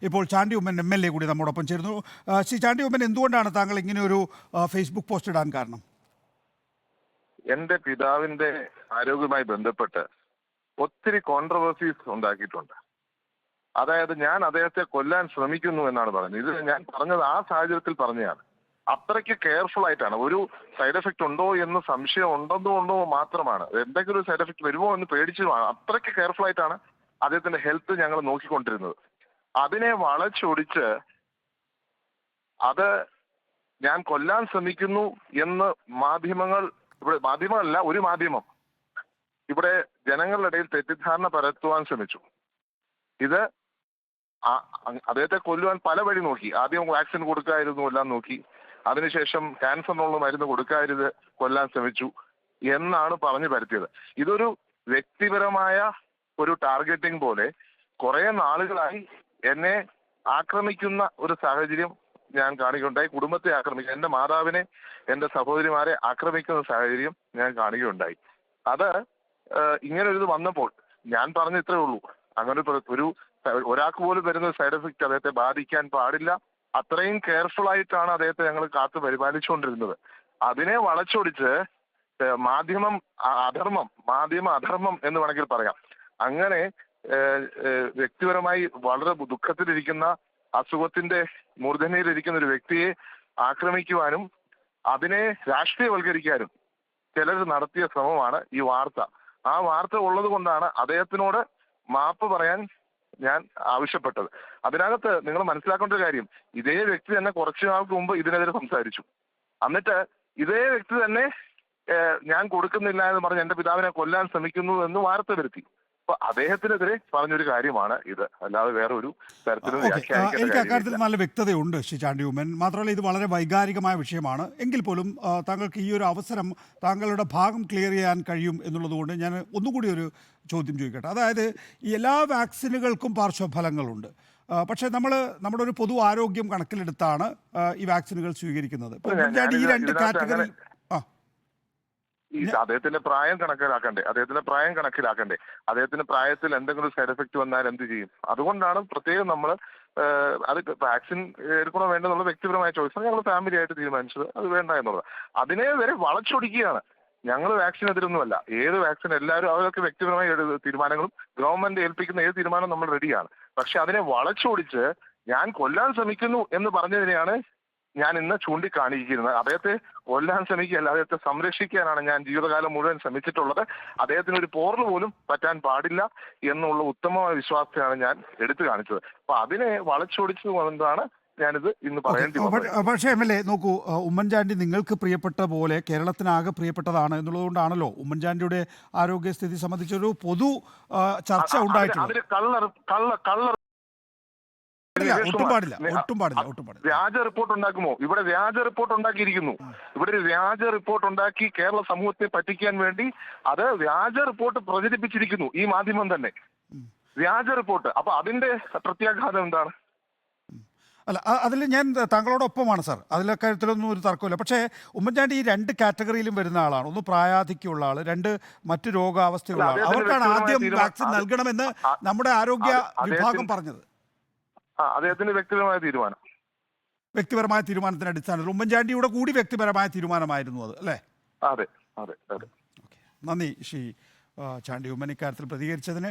ഇപ്പോൾ ചാണ്ടി ഉമ്മൻ MLA കൂടി നമ്മോടൊപ്പം ചേരുന്നു. ശ്രീ ചാണ്ടി ഉമ്മൻ, എന്തുകൊണ്ടാണ് താങ്കൾ ഇങ്ങനെ ഒരു ഫേസ്ബുക്ക് പോസ്റ്റ് ഇടാൻ കാരണം? എന്റെ പിതാവിന്റെ ആരോഗ്യവുമായി ബന്ധപ്പെട്ട് ഒത്തിരി കോൺട്രവേഴ്സീസ് ഉണ്ടാക്കിയിട്ടുണ്ട്. അതായത് ഞാൻ അദ്ദേഹത്തെ കൊല്ലാൻ ശ്രമിക്കുന്നു എന്നാണ് പറഞ്ഞത്. ഇത് ഞാൻ പറഞ്ഞത് ആ സാഹചര്യത്തിൽ പറഞ്ഞതാണ്. അത്രയ്ക്ക് കെയർഫുൾ ആയിട്ടാണ്. ഒരു സൈഡ് എഫക്ട് ഉണ്ടോ എന്ന് സംശയം ഉണ്ടോ മാത്രമാണ്. എന്തെങ്കിലും ഒരു സൈഡ് എഫക്ട് വരുമോ എന്ന് പേടിച്ചതുമാണ്. അത്രയ്ക്ക് കെയർഫുൾ ആയിട്ടാണ് അദ്ദേഹത്തിന്റെ ഹെൽത്ത് ഞങ്ങൾ നോക്കിക്കൊണ്ടിരുന്നത്. അതിനെ വളച്ചൊടിച്ച് അത് ഞാൻ കൊല്ലാൻ ശ്രമിക്കുന്നു എന്ന് ഇവിടെ മാധ്യമമല്ല, ഒരു മാധ്യമം ഇവിടെ ജനങ്ങളുടെ ഇടയിൽ തെറ്റിദ്ധാരണ പരത്തുവാൻ ശ്രമിച്ചു. ഇത് അദ്ദേഹത്തെ കൊല്ലുവാൻ പല വഴി നോക്കി. ആദ്യം വാക്സിൻ കൊടുക്കായിരുന്നു, എല്ലാം നോക്കി. അതിനുശേഷം ക്യാൻസറിനുള്ള മരുന്ന് കൊടുക്കാതിരുത് കൊല്ലാൻ ശ്രമിച്ചു എന്നാണ് പറഞ്ഞു പരത്തിയത്. ഇതൊരു വ്യക്തിപരമായ ഒരു ടാർഗറ്റിംഗ് പോലെ കുറെ നാളുകളായി എന്നെ ആക്രമിക്കുന്ന ഒരു സാഹചര്യം ഞാൻ കാണുകയുണ്ടായി. കുടുംബത്തെ ആക്രമിക്കുക, എന്റെ മാതാവിനെ, എന്റെ സഹോദരിമാരെ ആക്രമിക്കുന്ന സാഹചര്യം ഞാൻ കാണുകയുണ്ടായി. അത് ഇങ്ങനെ ഒരു ഇത് വന്നപ്പോൾ ഞാൻ പറഞ്ഞ ഇത്രേ ഉള്ളൂ, അങ്ങനെ ഒരാൾക്ക് പോലും വരുന്ന സൈഡ് എഫക്ട് അദ്ദേഹത്തെ ബാധിക്കാൻ പാടില്ല. അത്രയും കെയർഫുൾ ആയിട്ടാണ് അദ്ദേഹത്തെ ഞങ്ങൾ കാത്തു പരിപാലിച്ചുകൊണ്ടിരുന്നത്. അതിനെ വളച്ചൊടിച്ച് മാധ്യമ അധർമ്മം എന്ന് വേണമെങ്കിൽ പറയാം. അങ്ങനെ വ്യക്തിപരമായി വളരെ ദുഃഖത്തിലിരിക്കുന്ന, അസുഖത്തിന്റെ മൂർധന്യയിലിരിക്കുന്ന ഒരു വ്യക്തിയെ ആക്രമിക്കുവാനും അതിനെ രാഷ്ട്രീയവൽക്കരിക്കാനും ചിലർ നടത്തിയ ശ്രമമാണ് ഈ വാർത്ത. ആ വാർത്ത ഉള്ളത് കൊണ്ടാണ് അദ്ദേഹത്തിനോട് മാപ്പ് പറയാൻ ഞാൻ ആവശ്യപ്പെട്ടത്. അതിനകത്ത് നിങ്ങൾ മനസ്സിലാക്കേണ്ട ഒരു കാര്യം, ഇതേ വ്യക്തി തന്നെ കുറച്ചു നാൾക്ക് മുമ്പ് ഇതിനെതിരെ സംസാരിച്ചു. എന്നിട്ട് ഇതേ വ്യക്തി തന്നെ ഞാൻ കൊടുക്കുന്നില്ല എന്ന് പറഞ്ഞ് എന്റെ പിതാവിനെ കൊല്ലാൻ ശ്രമിക്കുന്നു എന്ന് വാർത്ത വരുത്തി. അപ്പൊ അദ്ദേഹത്തിനെതിരെ പറഞ്ഞൊരു കാര്യമാണ് ഇത്, അല്ലാതെ വേറെ ഒരു തരത്തിലും എനിക്ക് അക്കാര്യത്തിൽ നല്ല വ്യക്തതയുണ്ട് ശ്രീ ചാണ്ടി ഉമ്മൻ. മാത്രമല്ല, ഇത് വളരെ വൈകാരികമായ വിഷയമാണ്. എങ്കിൽ പോലും താങ്കൾക്ക് ഈ ഒരു അവസരം താങ്കളുടെ ഭാഗം ക്ലിയർ ചെയ്യാൻ കഴിയും എന്നുള്ളത് കൊണ്ട് ഞാൻ ഒന്നുകൂടി ഒരു ചോദ്യം ചോദിക്കട്ടെ. അതായത് ഈ എല്ലാ വാക്സിനുകൾക്കും പാർശ്വഫലങ്ങളുണ്ട്. പക്ഷേ നമ്മുടെ ഒരു പൊതു ആരോഗ്യം കണക്കിലെടുത്താണ് ഈ വാക്സിനുകൾ സ്വീകരിക്കുന്നത്. ഈ രണ്ട് കാറ്റഗറി അദ്ദേഹത്തിന്റെ പ്രായം കണക്കിലാക്കണ്ടേ? അദ്ദേഹത്തിന്റെ പ്രായത്തിൽ എന്തെങ്കിലും സൈഡ് എഫക്ട് വന്നാൽ എന്ത് ചെയ്യും? അതുകൊണ്ടാണ് പ്രത്യേകം നമ്മൾ അത് വാക്സിൻ എടുക്കണോ വേണ്ടെന്നുള്ള വ്യക്തിപരമായ ചോയ്സാണ് ഞങ്ങൾ ഫാമിലി ആയിട്ട് തീരുമാനിച്ചത്. അത് വേണ്ട എന്നുള്ളത് അതിനെ വരെ വളച്ചൊടിക്കുകയാണ്. ഞങ്ങൾ വാക്സിൻ എതിരൊന്നുമല്ല. ഏത് വാക്സിൻ എല്ലാവരും അവരൊക്കെ വ്യക്തിപരമായ തീരുമാനങ്ങളും ഗവൺമെന്റ് ഏൽപ്പിക്കുന്ന ഏത് തീരുമാനവും നമ്മൾ റെഡിയാണ്. പക്ഷെ അതിനെ വളച്ചൊടിച്ച് ഞാൻ കൊല്ലാൻ ശ്രമിക്കുന്നു എന്ന് പറഞ്ഞതിനെയാണ് ഞാൻ ഇന്ന് ചൂണ്ടിക്കാണിക്കുന്നത്. അദ്ദേഹത്തെ കൊല്ലാൻ ശ്രമിക്കുകയല്ല, അദ്ദേഹത്തെ സംരക്ഷിക്കാനാണ് ഞാൻ ജീവിതകാലം മുഴുവൻ ശ്രമിച്ചിട്ടുള്ളത്. അദ്ദേഹത്തിന് ഒരു പോറൽ പോലും പറ്റാൻ പാടില്ല എന്നുള്ള ഉത്തമമായ വിശ്വാസത്തെയാണ് ഞാൻ എടുത്തു കാണിച്ചത്. അപ്പൊ അതിനെ വളച്ചൊടിച്ചത് കൊണ്ടാണ് ഞാനിത് ഇന്ന് പറയേണ്ടി വന്നത്. പക്ഷേ MLA നോക്കൂ, ഉമ്മൻചാണ്ടി നിങ്ങൾക്ക് പ്രിയപ്പെട്ട പോലെ കേരളത്തിനാകെ പ്രിയപ്പെട്ടതാണ് എന്നുള്ളതുകൊണ്ടാണല്ലോ ഉമ്മൻചാണ്ടിയുടെ ആരോഗ്യസ്ഥിതി സംബന്ധിച്ചൊരു പൊതു ചർച്ച ഉണ്ടായിട്ടുണ്ട്. ഒട്ടും പാടില്ല. വ്യാജ റിപ്പോർട്ട് ഉണ്ടാക്കുമോ? ഇവിടെ വ്യാജ റിപ്പോർട്ട് ഉണ്ടാക്കിയിരിക്കുന്നു. ഇവിടെ ഒരു വ്യാജ റിപ്പോർട്ട് ഉണ്ടാക്കി കേരള സമൂഹത്തെ പറ്റിക്കാൻ വേണ്ടി അത് വ്യാജ റിപ്പോർട്ട് പ്രചരിപ്പിച്ചിരിക്കുന്നു ഈ മാധ്യമം തന്നെ. വ്യാജ റിപ്പോർട്ട്. അപ്പൊ അതിന്റെ പ്രത്യാഘാതം എന്താണ്? അല്ല, അതിൽ ഞാൻ താങ്കളോടൊപ്പമാണ് സാർ. അതിലക്കാര്യത്തിലൊന്നും ഒരു തർക്കമില്ല. പക്ഷേ ഉമ്മൻചാണ്ടി ഈ രണ്ട് കാറ്റഗറിയിലും വരുന്ന ആളാണ്. ഒന്ന് പ്രായാധിക്യമുള്ള ആൾ, രണ്ട് മറ്റ് രോഗാവസ്ഥയുള്ള ആൾ. അവർക്കാണ് ആദ്യം വാക്സിൻ നൽകണമെന്ന് നമ്മുടെ ആരോഗ്യ വിഭാഗം പറഞ്ഞത്. അദ്ദേഹത്തിന്റെ വ്യക്തിപരമായ തീരുമാനത്തിന്റെ അടിസ്ഥാനത്തിൽ ഉമ്മൻചാണ്ടിയുടെ കൂടി വ്യക്തിപരമായ തീരുമാനമായിരുന്നു അത്, അല്ലേ? അതെ. നന്ദി ശ്രീ ചാണ്ടി ഉമ്മൻ ഇക്കാര്യത്തിൽ പ്രതികരിച്ചതിന്.